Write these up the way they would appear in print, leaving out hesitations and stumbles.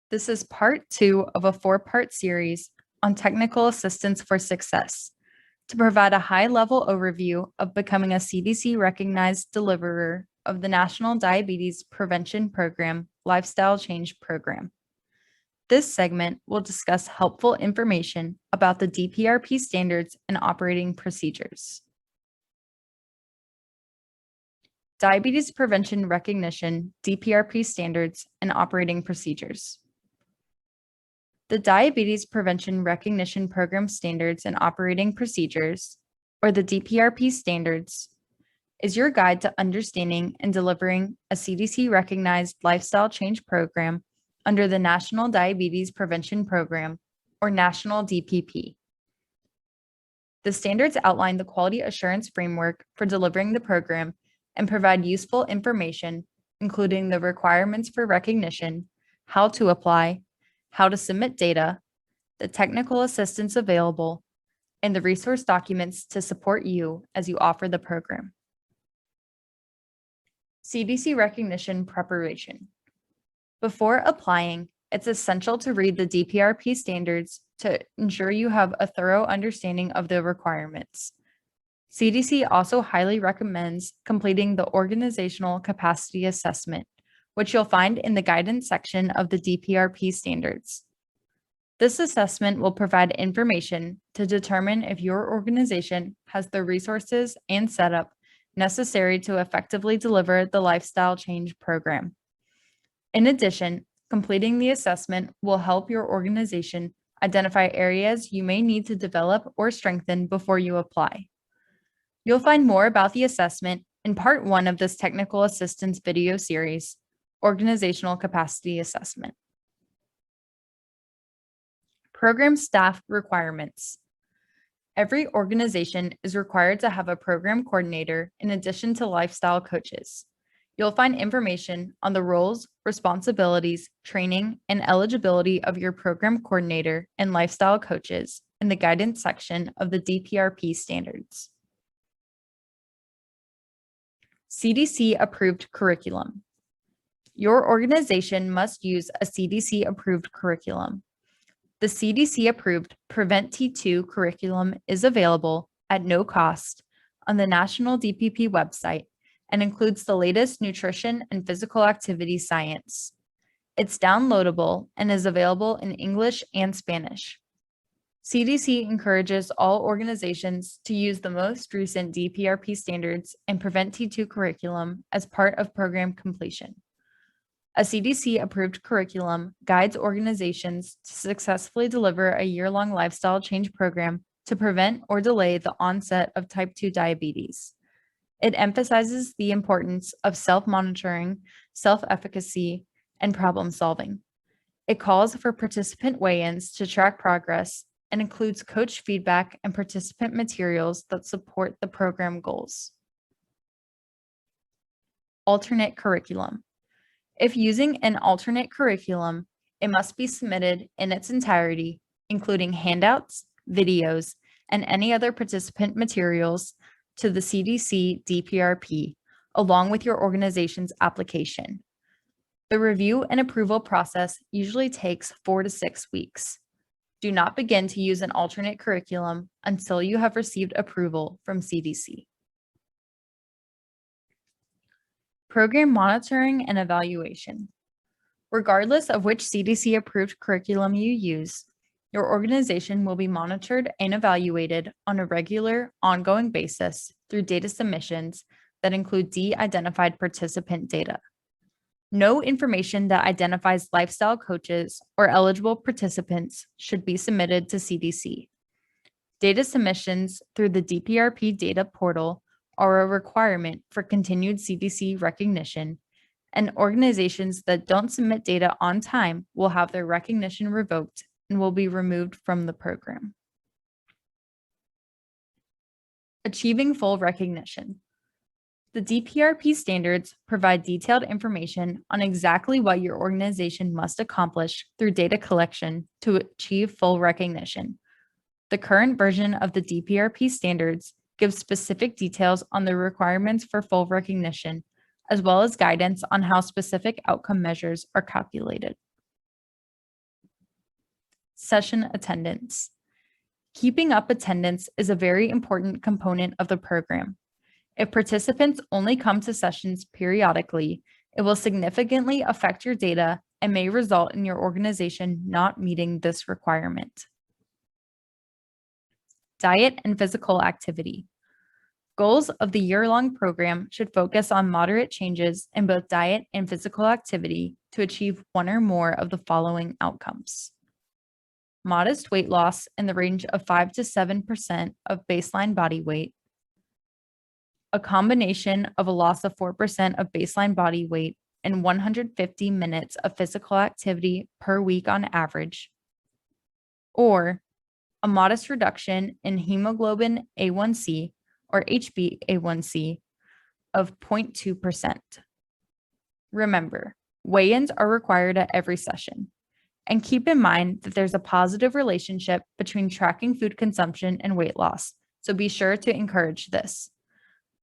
This is part 2 of a 4-part series on technical assistance for success to provide a high-level overview of becoming a CDC-recognized deliverer of the National Diabetes Prevention Program Lifestyle Change Program. This segment will discuss helpful information about the DPRP standards and operating procedures. Diabetes Prevention Recognition, DPRP Standards, and Operating Procedures. The Diabetes Prevention Recognition Program Standards and Operating Procedures, or the DPRP Standards, is your guide to understanding and delivering a CDC-recognized lifestyle change program under the National Diabetes Prevention Program, or National DPP. The standards outline the quality assurance framework for delivering the program and provide useful information, including the requirements for recognition, how to apply, how to submit data, the technical assistance available, and the resource documents to support you as you offer the program. CDC recognition preparation. Before applying, it's essential to read the DPRP standards to ensure you have a thorough understanding of the requirements. CDC also highly recommends completing the Organizational Capacity Assessment, which you'll find in the guidance section of the DPRP standards. This assessment will provide information to determine if your organization has the resources and setup necessary to effectively deliver the lifestyle change program. In addition, completing the assessment will help your organization identify areas you may need to develop or strengthen before you apply. You'll find more about the assessment in part 1 of this technical assistance video series, Organizational Capacity Assessment. Program staff requirements. Every organization is required to have a program coordinator in addition to lifestyle coaches. You'll find information on the roles, responsibilities, training, and eligibility of your program coordinator and lifestyle coaches in the guidance section of the DPRP standards. CDC-approved curriculum. Your organization must use a CDC-approved curriculum. The CDC-approved Prevent T2 curriculum is available at no cost on the National DPP website and includes the latest nutrition and physical activity science. It's downloadable and is available in English and Spanish. CDC encourages all organizations to use the most recent DPRP standards and Prevent T2 curriculum as part of program completion. A CDC-approved curriculum guides organizations to successfully deliver a year-long lifestyle change program to prevent or delay the onset of type 2 diabetes. It emphasizes the importance of self-monitoring, self-efficacy, and problem-solving. It calls for participant weigh-ins to track progress and includes coach feedback and participant materials that support the program goals. Alternate curriculum. If using an alternate curriculum, it must be submitted in its entirety, including handouts, videos, and any other participant materials to the CDC DPRP, along with your organization's application. The review and approval process usually takes 4 to 6 weeks. Do not begin to use an alternate curriculum until you have received approval from CDC. Program monitoring and evaluation. Regardless of which CDC-approved curriculum you use, your organization will be monitored and evaluated on a regular, ongoing basis through data submissions that include de-identified participant data. No information that identifies lifestyle coaches or eligible participants should be submitted to CDC. Data submissions through the DPRP data portal are a requirement for continued CDC recognition, and organizations that don't submit data on time will have their recognition revoked and will be removed from the program. Achieving full recognition. The DPRP standards provide detailed information on exactly what your organization must accomplish through data collection to achieve full recognition. The current version of the DPRP standards gives specific details on the requirements for full recognition, as well as guidance on how specific outcome measures are calculated. Session attendance. Keeping up attendance is a very important component of the program. If participants only come to sessions periodically, it will significantly affect your data and may result in your organization not meeting this requirement. Diet and physical activity. Goals of the year-long program should focus on moderate changes in both diet and physical activity to achieve one or more of the following outcomes. Modest weight loss in the range of 5 to 7% of baseline body weight, a combination of a loss of 4% of baseline body weight and 150 minutes of physical activity per week on average, or a modest reduction in hemoglobin A1C or HbA1c of 0.2%. Remember, weigh-ins are required at every session. And keep in mind that there's a positive relationship between tracking food consumption and weight loss, so be sure to encourage this.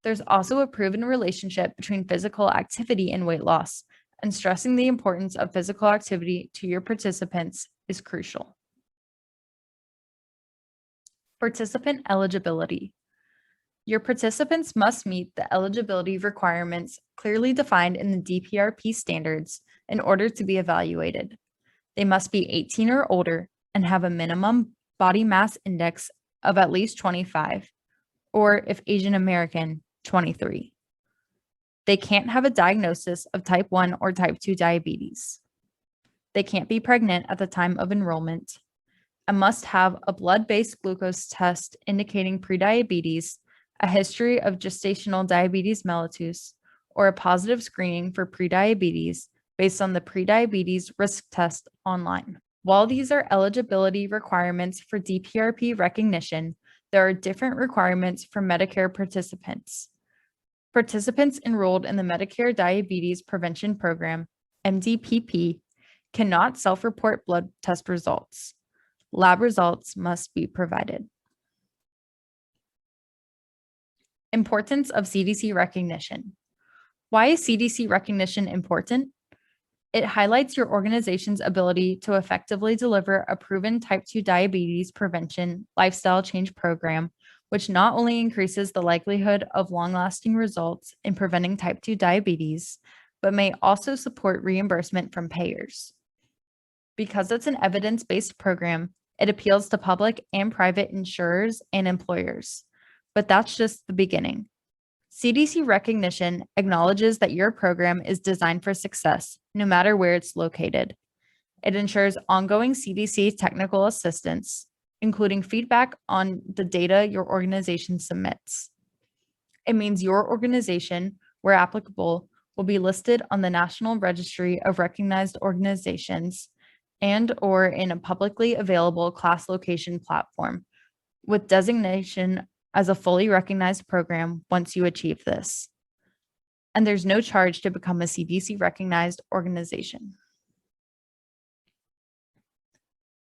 There's also a proven relationship between physical activity and weight loss, and stressing the importance of physical activity to your participants is crucial. Participant eligibility. Your participants must meet the eligibility requirements clearly defined in the DPRP standards in order to be evaluated. They must be 18 or older and have a minimum body mass index of at least 25, or if Asian American, 23. They can't have a diagnosis of type 1 or type 2 diabetes. They can't be pregnant at the time of enrollment and must have a blood-based glucose test indicating prediabetes, a history of gestational diabetes mellitus, or a positive screening for prediabetes based on the prediabetes risk test online. While these are eligibility requirements for DPRP recognition, there are different requirements for Medicare participants. Participants enrolled in the Medicare Diabetes Prevention Program, MDPP, cannot self-report blood test results. Lab results must be provided. Importance of CDC recognition. Why is CDC recognition important? It highlights your organization's ability to effectively deliver a proven type 2 diabetes prevention lifestyle change program, which not only increases the likelihood of long-lasting results in preventing type 2 diabetes, but may also support reimbursement from payers. Because it's an evidence-based program, it appeals to public and private insurers and employers. But that's just the beginning. CDC recognition acknowledges that your program is designed for success, no matter where it's located. It ensures ongoing CDC technical assistance, including feedback on the data your organization submits. It means your organization, where applicable, will be listed on the National Registry of Recognized Organizations and/or in a publicly available class location platform, with designation as a fully recognized program once you achieve this. And there's no charge to become a CDC-recognized organization.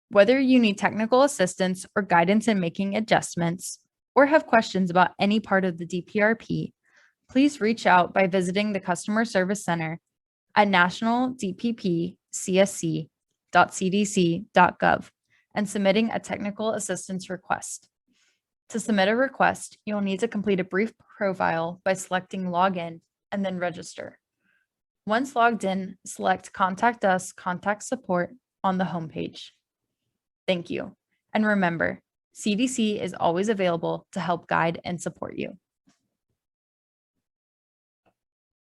Whether you need technical assistance or guidance in making adjustments, or have questions about any part of the DPRP, please reach out by visiting the Customer Service Center at nationaldppcsc.cdc.gov and submitting a technical assistance request. To submit a request, you'll need to complete a brief profile by selecting Login and then Register. Once logged in, select Contact Us, Contact Support on the homepage. Thank you. And remember, CDC is always available to help guide and support you.